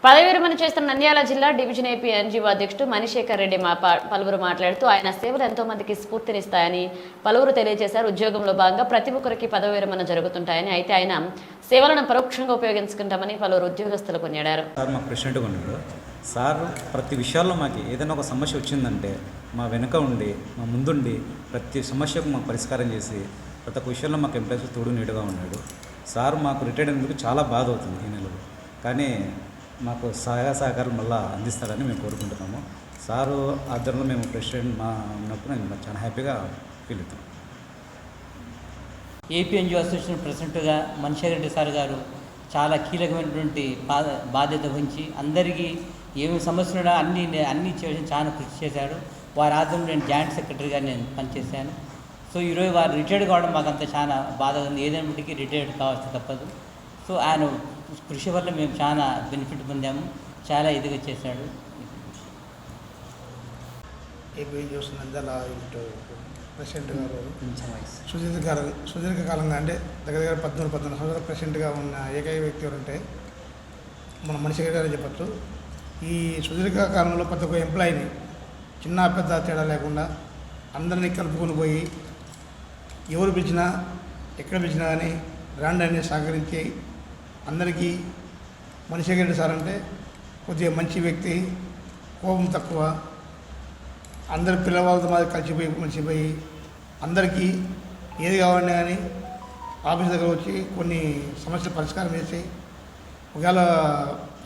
పదవి విరమణ చేస్తున్న నంద్యాల జిల్లా డివిజన్ ఏపీ ఎన్జీఓ అధ్యక్షుడు మణిశేఖర్ రెడ్డి పలువురు మాట్లాడుతూ ఆయన సేవలు ఎంతో మందికి స్ఫూర్తినిస్తాయని పలువురు తెలియజేశారు. ఉద్యోగంలో భాగంగా ప్రతి ఒక్కరికి పదవి విరమణ జరుగుతుంటాయని, అయితే ఆయన సేవలను పరోక్షంగా ఉపయోగించుకుంటామని పలువురు ఉద్యోగస్తులు కొనియాడారు. సార్ ప్రతి విషయాల్లో మాకు ఏదైనా ఒక సమస్య వచ్చిందంటే మా వెనుక ఉండి మా ముందుండి ప్రతి సమస్యకు మాకు పరిష్కారం చేసి ప్రతి ఒక్క విషయంలో మాకు ఎంప్లాయీస్ తోడు నీడుగా ఉన్నాడు. సార్ మాకు రిటైర్డ్ అయినందుకు చాలా బాధ అవుతుంది ఈ నెలలో, కానీ మాకు సహాయ సహకారం మళ్ళీ అందిస్తారని మేము కోరుకుంటున్నాము. సారు ఆధ్వర్యంలో మేము ప్రెసిడెంట్ మా ఉన్నప్పుడు నేను చాలా హ్యాపీగా ఫీల్ అవుతున్నాం. ఏపీ ఎన్జిఓ అసోసియేషన్ ప్రెసిడెంట్గా మణిశేఖర్ రెడ్డి సార్ గారు చాలా కీలకమైనటువంటి బాధ్యత వహించి అందరికీ ఏమి సమస్యలు అన్ని చేయడం చాలా కృషి చేశాడు. వారి ఆధ్వర్యంలో నేను జాయింట్ సెక్రటరీగా నేను పనిచేశాను. సో ఈరోజు వారు రిటైర్డ్ కావడం మాకంతా చాలా బాధ ఉంది. ఏదైనప్పటికీ రిటైర్డ్ కావాల్సి తప్పదు. సో ఆయన కృషి వల్ల మేము చాలా బెనిఫిట్ పొందాము. చాలా ఇదిగా చేశాడు. ఏపీ నంద్యాల ప్రెసిడెంట్ గారు సుదీర్ఘకాలంగా అంటే దగ్గర 14 సంవత్సరాల ప్రెసిడెంట్గా ఉన్న ఏకైక వ్యక్తి ఎవరంటే మన మణిశేఖర్ గారు చెప్పచ్చు. ఈ సుదీర్ఘకాలంలో ప్రతి ఒక్క ఎంప్లాయీని చిన్న పెద్ద తేడా లేకుండా అందరినీ కలుపుకొని పోయి ఎవరు పిలిచినా ఎక్కడ పిలిచినా కానీ రాండి అని సహకరించి అందరికీ మణిశేఖర్ రెడ్డి సార్ అంటే కొద్దిగా మంచి వ్యక్తి, కోపం తక్కువ, అందరి పిల్లవాళ్ళతో మాది కలిసిపోయి అందరికీ ఏది కావాలన్నా కానీ ఆఫీస్ దగ్గర వచ్చి కొన్ని సమస్యలు పరిష్కారం చేసి ఒకవేళ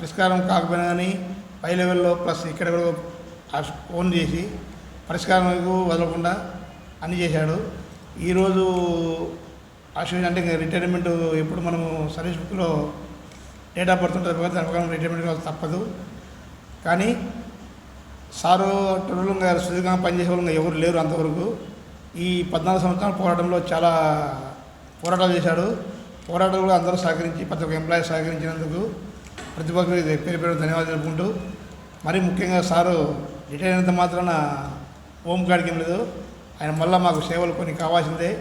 పరిష్కారం కాకపోయినా కానీ పై లెవెల్లో ప్లస్ ఇక్కడ కూడా ఫోన్ చేసి పరిష్కారం వదలకుండా అన్నీ చేశాడు. ఈరోజు అసోసియేషన్ అంటే రిటైర్మెంట్ ఎప్పుడు మనము సర్వీస్ బుక్లో డేట్ ఆఫ్ బర్త్ ఉంటుంది కాబట్టి దాని ప్రకారం రిటైర్మెంట్ కావాలి తప్పదు. కానీ సారు టూరులుగా సుదీర్ఘంగా పనిచేసే వాళ్ళు ఎవరు లేరు అంతవరకు. ఈ 14 సంవత్సరాల పోరాటంలో చాలా పోరాటాలు చేశాడు. పోరాటాలు కూడా అందరూ సహకరించి ప్రతి ఒక్క ఎంప్లాయీ సహకరించినందుకు ప్రతి ఒక్కరికి పేరు ధన్యవాదాలు తెలుపుకుంటూ, మరీ ముఖ్యంగా సారు రిటైర్ అయినంత మాత్రాన హోమ్ గార్డ్కి ఏం లేదు. ఆయన మళ్ళీ మాకు సేవలు కొన్ని కావాల్సిందే.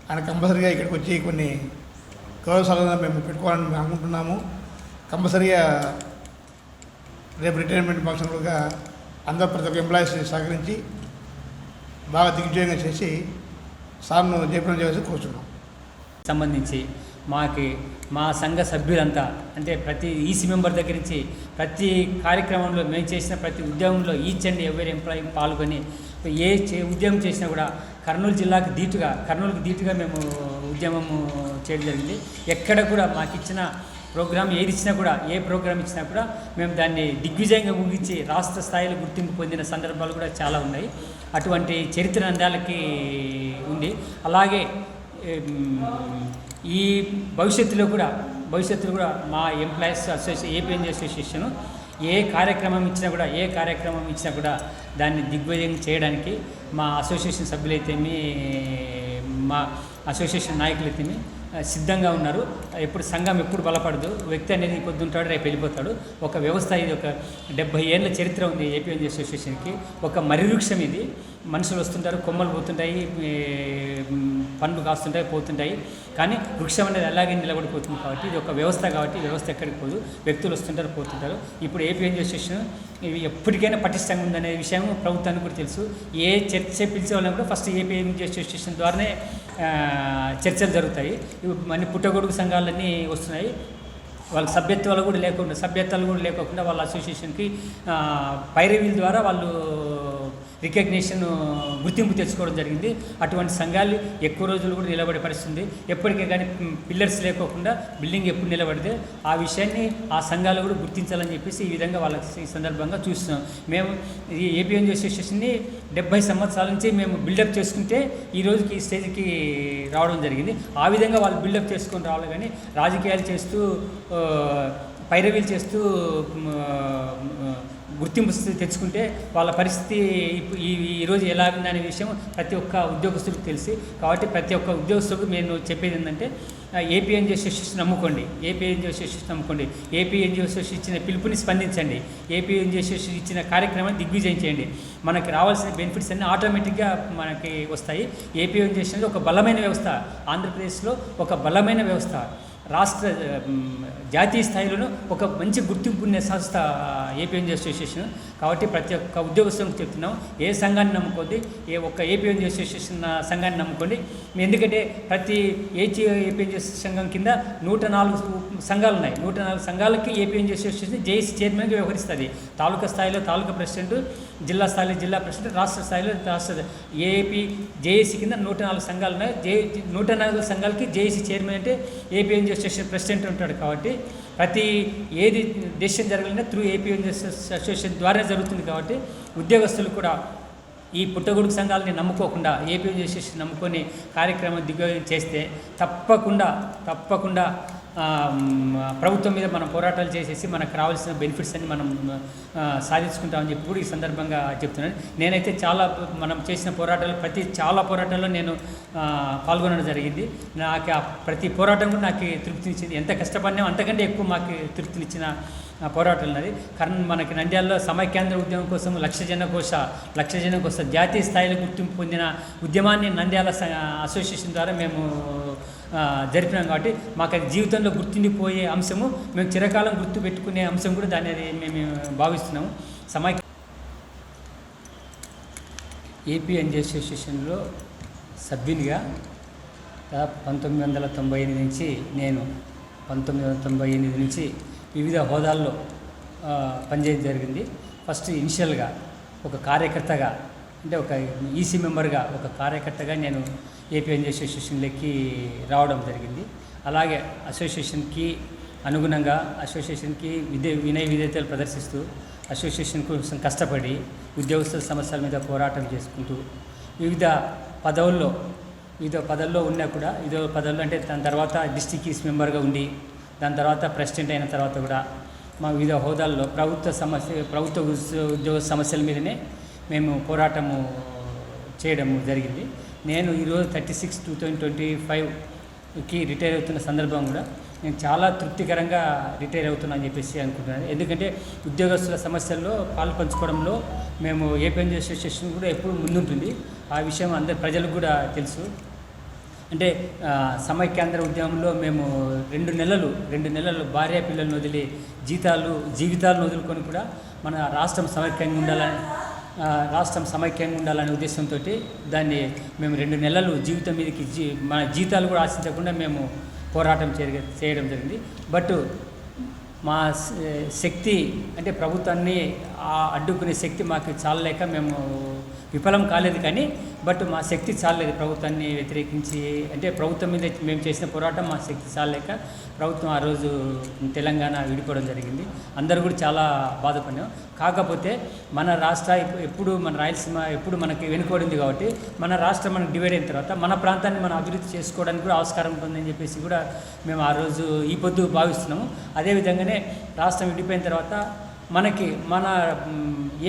ఆయన కంపల్సరీగా ఇక్కడికి వచ్చి కొన్ని గౌరవశాలను మేము పెట్టుకోవాలని మేము అనుకుంటున్నాము. కంపల్సరీగా రేపు రిటైర్మెంట్ ఫంక్షన్లుగా అందరూ ప్రతి ఒక్క ఎంప్లాయీస్ సహకరించి బాగా దిగ్విజయంగా చేసి సార్ను జయప్రదం చేయాల్సి కోరుతున్నాం. సంబంధించి మా సంఘ సభ్యులంతా అంటే ప్రతి ఈసీ మెంబర్ దగ్గర నుంచి ప్రతి కార్యక్రమంలో మేము చేసిన ప్రతి ఉద్యమంలో ఈచ్ అండ్ ఎవరి ఎంప్లాయీ పాల్గొని ఉద్యమం చేసినా కూడా కర్నూలుకి ధీటుగా మేము ఉద్యమం చేయడం జరిగింది. ఎక్కడ కూడా మాకు ఇచ్చిన ప్రోగ్రాం ఏ ప్రోగ్రాం ఇచ్చినా కూడా మేము దాన్ని దిగ్విజయంగా ముగించి రాష్ట్ర స్థాయిలో గుర్తింపు పొందిన సందర్భాలు కూడా చాలా ఉన్నాయి. అటువంటి చరిత్ర నంద్యాలకి ఉంది. అలాగే ఈ భవిష్యత్తులో కూడా మా employees association AP NGO association ఏ కార్యక్రమం ఇచ్చినా కూడా దాన్ని దిగ్విజయం చేయడానికి మా అసోసియేషన్ సభ్యులైతేమి మా అసోసియేషన్ నాయకులైతేమి సిద్ధంగా ఉన్నారు. సంఘం ఎప్పుడు బలపడదు. వ్యక్తి అనేది పొద్దుంటాడు, రేపు వెళ్ళిపోతాడు. ఒక వ్యవస్థ ఇది, ఒక 70 ఏళ్ళ చరిత్ర ఉంది ఏపీ ఎన్జిఓ అసోసియేషన్కి. ఒక మర్రివృక్షం ఇది. మనుషులు వస్తుంటారు, కొమ్మలు పోతుంటాయి, పండ్లు కాస్తుంటాయి, పోతుంటాయి. కానీ వృక్షం అనేది అలాగే నిలబడిపోతుంది. కాబట్టి ఇది ఒక వ్యవస్థ, కాబట్టి వ్యవస్థ ఎక్కడికి పోదు, వ్యక్తులు వస్తుంటారు, పోతుంటారు. ఇప్పుడు ఏపీ ఎన్జిఓ అసోసియేషన్ ఇవి ఎప్పటికైనా పటిష్టంగా ఉందనే విషయం ప్రభుత్వానికి కూడా తెలుసు. ఏ చర్చ పిలిచే వాళ్ళని కూడా ఫస్ట్ ఏపీ ఎన్జిఓ అసోసియేషన్ ద్వారానే చర్చలు జరుగుతాయి. మన పుట్టగొడుగు సంఘాలన్నీ వస్తున్నాయి. వాళ్ళ సభ్యత్వాలు కూడా లేకోకుండా వాళ్ళ అసోసియేషన్కి పైరవీల ద్వారా వాళ్ళు రికగ్నిషన్ గుర్తింపు తెచ్చుకోవడం జరిగింది. అటువంటి సంఘాలు ఎక్కువ రోజులు కూడా నిలబడే పరిస్థితుంది. ఎప్పటికే కానీ పిల్లర్స్ లేకోకుండా బిల్డింగ్ ఎప్పుడు నిలబడితే ఆ విషయాన్ని ఆ సంఘాలు కూడా గుర్తించాలని చెప్పేసి ఈ విధంగా వాళ్ళకి ఈ సందర్భంగా చూస్తున్నాం. మేము ఈ ఏపీ ఎన్జిఓ అసోసియేషన్ని 70 సంవత్సరాల నుంచి మేము బిల్డప్ చేసుకుంటే ఈ రోజుకి ఈ స్టేజ్కి రావడం జరిగింది. ఆ విధంగా వాళ్ళు బిల్డప్ చేసుకొని రావాలి. కానీ రాజకీయాలు చేస్తూ పైరవీలు చేస్తూ గుర్తింపు తెచ్చుకుంటే వాళ్ళ పరిస్థితి ఈరోజు ఎలా ఉందనే విషయం ప్రతి ఒక్క ఉద్యోగస్తులకు తెలిసి, కాబట్టి ప్రతి ఒక్క ఉద్యోగస్తులకు నేను చెప్పేది ఏంటంటే ఏపీ ఎన్జిఓ అసోసియేషన్ నమ్ముకోండి. ఏపీ ఎన్జిఓ అసోసియేషన్ ఇచ్చిన పిలుపుని స్పందించండి. ఏపీ ఎన్జిఓ అసోసియేషన్ ఇచ్చిన కార్యక్రమాన్ని దిగ్విజయం చేయండి. మనకి రావాల్సిన బెనిఫిట్స్ అన్నీ ఆటోమేటిక్గా మనకి వస్తాయి. ఏపీ ఎన్జిఓ అసోసియేషన్ ఒక బలమైన వ్యవస్థ, ఆంధ్రప్రదేశ్లో ఒక బలమైన వ్యవస్థ. రాష్ట్ర జాతీయ స్థాయిలోనూ ఒక మంచి గుర్తింపు ఉన్న సంస్థ ఏపీఎన్జీ అసోసియేషన్. కాబట్టి ప్రతి ఒక్క ఉద్యోగస్తులకు చెప్తున్నాం, ఏ సంఘాన్ని నమ్ముకోండి, ఏ ఒక్క ఏపీఎన్జీ అసోసియేషన్ సంఘాన్ని నమ్ముకోండి. ఎందుకంటే ప్రతి ఏపీఎన్జీ సంఘం కింద 104 సంఘాలు ఉన్నాయి. 104 సంఘాలకి ఏపీఎన్జీ అసోసియేషన్ జేఏసీ చైర్మన్గా వ్యవహరిస్తుంది. తాలూకా స్థాయిలో తాలూకా ప్రెసిడెంట్, జిల్లా స్థాయిలో జిల్లా ప్రెసిడెంట్, రాష్ట్ర స్థాయిలో రాష్ట్ర ఏపీ జేఏసీ కింద 104 సంఘాలు ఉన్నాయి. 104 సంఘాలకి జేఏసీ చైర్మన్ అంటే ఏపీఎన్జీ అసోసియేషన్ ప్రెసిడెంట్ ఉంటాడు. కాబట్టి ప్రతి ఏది డెసిషన్ జరగాలన్నా త్రూ ఏపీఎన్జీ అసోసియేషన్ ద్వారా జరుగుతుంది. కాబట్టి ఉద్యోగస్తులు కూడా ఈ పుట్టగొడుగు సంఘాలని నమ్ముకోకుండా ఏపీఎన్జీ అసోసియేషన్ నమ్ముకొని కార్యక్రమం దిగ్విజయం చేస్తే తప్పకుండా ప్రభుత్వం మీద మనం పోరాటాలు చేసేసి మనకు రావాల్సిన బెనిఫిట్స్ అన్ని మనం సాధించుకుంటామని చెప్పి కూడా ఈ సందర్భంగా చెప్తున్నాను. నేనైతే మనం చేసిన చాలా పోరాటాల్లో నేను పాల్గొనడం జరిగింది. నాకు ప్రతి పోరాటం కూడా నాకు తృప్తినిచ్చింది. ఎంత కష్టపడినా అంతకంటే ఎక్కువ మాకు తృప్తినిచ్చిన పోరాటాలు ఉన్నది. कारण మనకి నంద్యాలలో సమైక్యాంధ్ర ఉద్యమం కోసం లక్ష జన కోస జాతీయ స్థాయిలో గుర్తింపు పొందిన ఉద్యమాన్ని నంద్యాల అసోసియేషన్ ద్వారా మేము జరిపినాం. కాబట్టి మాకు అది జీవితంలో గుర్తుండిపోయే అంశము, మేము చిరకాలం గుర్తుపెట్టుకునే అంశం కూడా దాన్ని మేము భావిస్తున్నాము. ఏపీఎన్జీ అసోసియేషన్లో సభ్యునిగా 1998 నుంచి నేను 1998 నుంచి వివిధ హోదాల్లో పనిచేయడం జరిగింది. ఫస్ట్ ఇనిషియల్గా ఒక కార్యకర్తగా, అంటే ఒక ఈసీ మెంబర్గా, ఒక కార్యకర్తగా నేను ఏపీఎన్జీ అసోసియేషన్లోకి రావడం జరిగింది. అలాగే అసోసియేషన్కి అనుగుణంగా అసోసియేషన్కి వినయ విధేయతలు ప్రదర్శిస్తూ అసోసియేషన్ కోసం కష్టపడి ఉద్యోగస్తుల సమస్యల మీద పోరాటం చేసుకుంటూ వివిధ పదవుల్లో ఉన్నా కూడా అంటే దాని తర్వాత డిస్ట్రిక్ట్ ఈసీ మెంబర్గా ఉండి దాని తర్వాత ప్రెసిడెంట్ అయిన తర్వాత కూడా మా వివిధ హోదాల్లో ప్రభుత్వ ఉద్యోగ సమస్యల మీదనే మేము పోరాటము చేయడం జరిగింది. నేను ఈరోజు 36/2025కి రిటైర్ అవుతున్న సందర్భం కూడా నేను చాలా తృప్తికరంగా రిటైర్ అవుతున్నా అని చెప్పేసి అనుకుంటున్నాను. ఎందుకంటే ఉద్యోగస్తుల సమస్యల్లో పాలు పంచుకోవడంలో మేము ఏపీఎన్జీ అసోసియేషన్ కూడా ఎప్పుడు ముందుంటుంది. ఆ విషయం అందరి ప్రజలకు కూడా తెలుసు. అంటే సమైక్యాంధ్ర ఉద్యమంలో మేము 2 నెలలు భార్య పిల్లలను వదిలి జీవితాలను వదులుకొని కూడా మన రాష్ట్రం సమైక్యంగా ఉండాలనే ఉద్దేశంతో దాన్ని మేము 2 నెలలు జీవితం మీదకి మన జీతాలు కూడా ఆశించకుండా మేము పోరాటం చేయడం జరిగింది. బట్ మా శక్తి, అంటే ప్రభుత్వాన్ని అడ్డుకునే శక్తి మాకు చాలలేక మేము విఫలం కాలేదు. కానీ బట్ మా శక్తి చాలలేదు ప్రభుత్వాన్ని వ్యతిరేకించి, అంటే ప్రభుత్వం మీద మేము చేసిన పోరాటం మా శక్తి చాలలేక ప్రభుత్వం ఆ రోజు తెలంగాణ విడిపోవడం జరిగింది. అందరూ కూడా చాలా బాధపడినాం. కాకపోతే మన రాయలసీమ ఎప్పుడు మనకి వెనుకబడింది. కాబట్టి మన రాష్ట్రం మనకు డివైడ్ అయిన తర్వాత మన ప్రాంతాన్ని మనం అభివృద్ధి చేసుకోవడానికి కూడా ఆస్కారం ఉంటుందని చెప్పేసి కూడా మేము ఆ రోజు ఈ పొద్దు భావిస్తున్నాము. అదేవిధంగానే రాష్ట్రం విడిపోయిన తర్వాత మన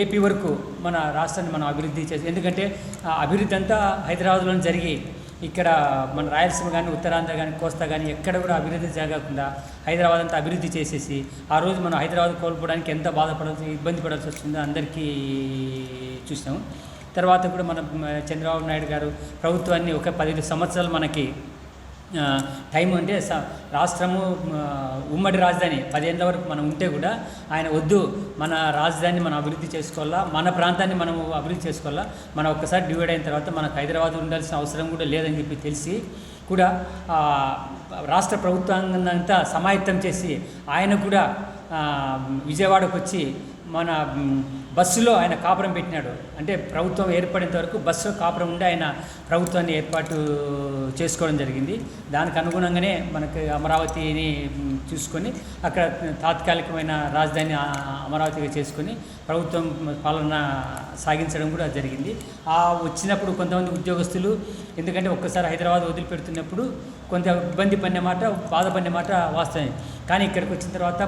ఏపీ వరకు మన రాష్ట్రాన్ని మనం అభివృద్ధి చేసి, ఎందుకంటే అభివృద్ధి అంతా హైదరాబాద్లో జరిగి ఇక్కడ మన రాయలసీమ కానీ ఉత్తరాంధ్ర కానీ కోస్తా కానీ ఎక్కడ కూడా అభివృద్ధి జరగకుండా హైదరాబాద్ అంతా అభివృద్ధి చేసేసి ఆ రోజు మనం హైదరాబాద్ కోల్పోవడానికి ఎంత ఇబ్బంది పడాల్సి వస్తుందో అందరికీ చూసినాము. తర్వాత కూడా మన చంద్రబాబు నాయుడు గారు ప్రభుత్వాన్ని ఒక 15 సంవత్సరాలు మనకి టైం, అంటే రాష్ట్రము ఉమ్మడి రాజధాని 10 ఏళ్ళ వరకు మనం ఉంటే కూడా ఆయన వద్దు, మన రాజధానిని మనం అభివృద్ధి చేసుకోవాలా, మన ప్రాంతాన్ని మనం అభివృద్ధి చేసుకోవాలా, మనం ఒక్కసారి డివైడ్ అయిన తర్వాత మనకు హైదరాబాద్ ఉండాల్సిన అవసరం కూడా లేదని చెప్పి తెలిసి కూడా రాష్ట్ర ప్రభుత్వాన్ని అంతా సమాయత్తం చేసి ఆయన కూడా విజయవాడకు వచ్చి మన బస్సులో ఆయన కాపురం పెట్టినాడు. అంటే ప్రభుత్వం ఏర్పడేంత వరకు బస్సులో కాపురం ఉండి ఆయన ప్రభుత్వాన్ని ఏర్పాటు చేసుకోవడం జరిగింది. దానికి అనుగుణంగానే మనకి అమరావతిని చూసుకొని అక్కడ తాత్కాలికమైన రాజధాని అమరావతిగా చేసుకొని ప్రభుత్వం పాలన సాగించడం కూడా జరిగింది. వచ్చినప్పుడు కొంతమంది ఉద్యోగస్తులు, ఎందుకంటే ఒక్కసారి హైదరాబాద్ వదిలిపెడుతున్నప్పుడు కొంత ఇబ్బంది పడిన మాట, బాధపడిన మాట వాస్తవమే. కానీ ఇక్కడికి వచ్చిన తర్వాత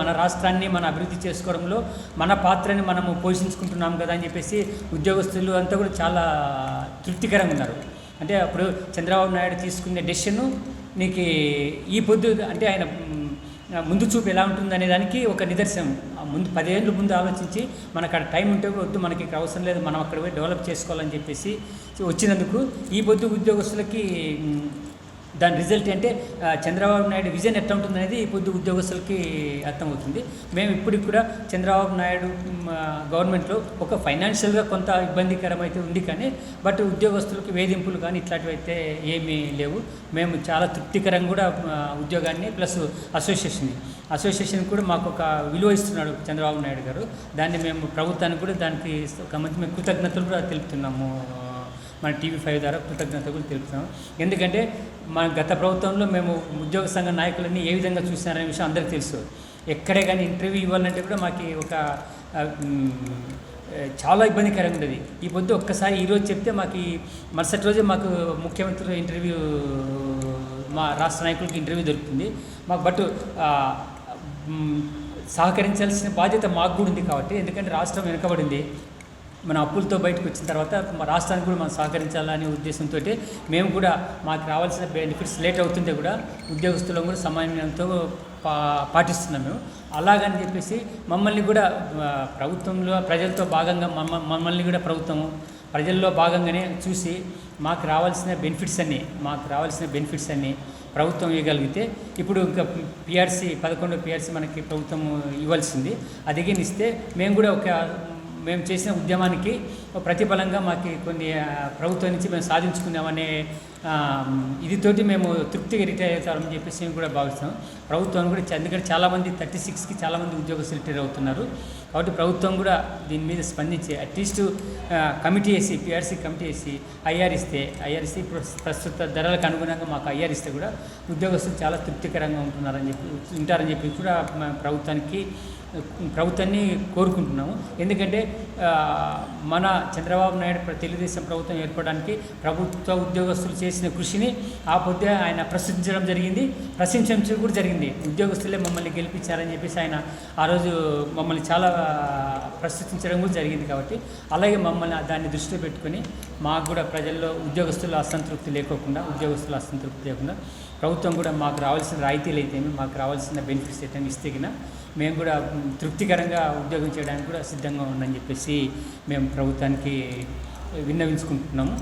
మన రాష్ట్రాన్ని మన అభివృద్ధి చేసుకోవడంలో మన పాత్రని మనము పోషించుకుంటున్నాం కదా అని చెప్పేసి ఉద్యోగస్తులు అంతా కూడా చాలా తృప్తికరంగా ఉన్నారు. అంటే అప్పుడు చంద్రబాబు నాయుడు తీసుకునే డెసిషను నీకు ఈ పొద్దు, అంటే ఆయన ముందు చూపు ఎలా ఉంటుందనే దానికి ఒక నిదర్శనం. ముందు 10 ఏళ్ళు ముందు ఆలోచించి మనకు అక్కడ టైం ఉంటే వద్దు, మనకి ఇక్కడ అవసరం లేదు, మనం అక్కడ పోయి డెవలప్ చేసుకోవాలని చెప్పేసి వచ్చినందుకు ఈ పొద్దు ఉద్యోగస్తులకి దాని రిజల్ట్ అంటే చంద్రబాబు నాయుడు విజన్ ఎట్లా ఉంటుంది అనేది పొద్దు ఉద్యోగస్తులకి అర్థమవుతుంది. మేము ఇప్పటికి కూడా చంద్రబాబు నాయుడు గవర్నమెంట్లో ఒక ఫైనాన్షియల్గా కొంత ఇబ్బందికరం అయితే ఉంది, కానీ బట్ ఉద్యోగస్తులకు వేధింపులు కానీ ఇట్లాంటివి అయితే ఏమీ లేవు. మేము చాలా తృప్తికరంగా కూడా ఉద్యోగాన్ని ప్లస్ అసోసియేషన్ కూడా మాకు ఒక విలువ ఇస్తున్నాడు చంద్రబాబు నాయుడు గారు. దాన్ని మేము ప్రభుత్వానికి కూడా దానికి ఒక మంచి మేము కృతజ్ఞతలు కూడా తెలుపుతున్నాము. మన TV5 ద్వారా కృతజ్ఞత కూడా తెలుపుతున్నాము. ఎందుకంటే మన గత ప్రభుత్వంలో మేము ఉద్యోగ సంఘ నాయకులన్నీ ఏ విధంగా చూసినారనే విషయం అందరికీ తెలుసు. ఎక్కడే కానీ ఇంటర్వ్యూ ఇవ్వాలంటే కూడా మాకు ఒక చాలా ఇబ్బందికరంగా ఉండేది. ఈ పొద్దు ఒక్కసారి ఈరోజు చెప్తే మాకు మరుసటి రోజే మాకు ముఖ్యమంత్రి ఇంటర్వ్యూ, మా రాష్ట్ర నాయకులకి ఇంటర్వ్యూ దొరుకుతుంది మాకు. బట్ సహకరించాల్సిన బాధ్యత మాకు కూడా ఉంది కాబట్టి, ఎందుకంటే రాష్ట్రం వెనుకబడింది. మన అప్పులతో బయటకు వచ్చిన తర్వాత మా రాష్ట్రానికి కూడా మనం సహకరించాలనే ఉద్దేశంతో మేము కూడా మాకు రావాల్సిన బెనిఫిట్స్ లేట్ అవుతుంటే కూడా ఉద్యోగస్తులను కూడా సమన్వయంతో పాటిస్తున్నాం మేము. అలాగని చెప్పేసి మమ్మల్ని కూడా ప్రభుత్వంలో ప్రజలతో భాగంగా మమ్మల్ని కూడా ప్రభుత్వము ప్రజల్లో భాగంగానే చూసి మాకు రావాల్సిన బెనిఫిట్స్ అన్నీ ప్రభుత్వం ఇవ్వగలిగితే, ఇప్పుడు ఇంకా పిఆర్సీ 11 పిఆర్సీ మనకి ప్రభుత్వం ఇవ్వాల్సింది, అది ఇస్తే మేము కూడా మేము చేసిన ఉద్యమానికి ప్రతిఫలంగా మాకు కొన్ని ప్రభుత్వం నుంచి మేము సాధించుకున్నామనే ఇదితోటి మేము తృప్తిగా రిటైర్ అవుతామని చెప్పేసి మేము కూడా భావిస్తాం. ప్రభుత్వం కూడా ఎందుకంటే చాలామంది 36కి చాలామంది ఉద్యోగస్తులు రిటైర్ అవుతున్నారు. కాబట్టి ప్రభుత్వం కూడా దీని మీద స్పందించి అట్లీస్ట్ కమిటీ వేసి పిఆర్సీ కమిటీ వేసి ఐఆర్ ఇస్తే ఇప్పుడు ప్రస్తుత ధరలకు అనుగుణంగా మాకు ఐఆర్ ఇస్తే కూడా ఉద్యోగస్తులు చాలా తృప్తికరంగా ఉంటారని చెప్పి కూడా ప్రభుత్వాన్ని కోరుకుంటున్నాము. ఎందుకంటే మన చంద్రబాబు నాయుడు తెలుగుదేశం ప్రభుత్వం ఏర్పడడానికి ప్రభుత్వ ఉద్యోగస్తులు చేసిన కృషిని ఆ పొద్దు ఆయన ప్రశంసించడం కూడా జరిగింది. ఉద్యోగస్తులే మమ్మల్ని గెలిపించారని చెప్పేసి ఆయన ఆ రోజు మమ్మల్ని చాలా ప్రశంసించడం కూడా జరిగింది. కాబట్టి అలాగే మమ్మల్ని దాన్ని దృష్టిలో పెట్టుకొని మాకు కూడా ప్రజల్లో ఉద్యోగస్తుల అసంతృప్తి లేకుండా ప్రభుత్వం కూడా మాకు రావాల్సిన రాయితీలు అయితే మాకు రావాల్సిన బెనిఫిట్స్ అయితే ఇస్తే మేము కూడా తృప్తికరంగా ఉద్యోగం చేయడానికి కూడా సిద్ధంగా ఉందని చెప్పేసి మేము ప్రభుత్వానికి విన్నవించుకుంటున్నాము.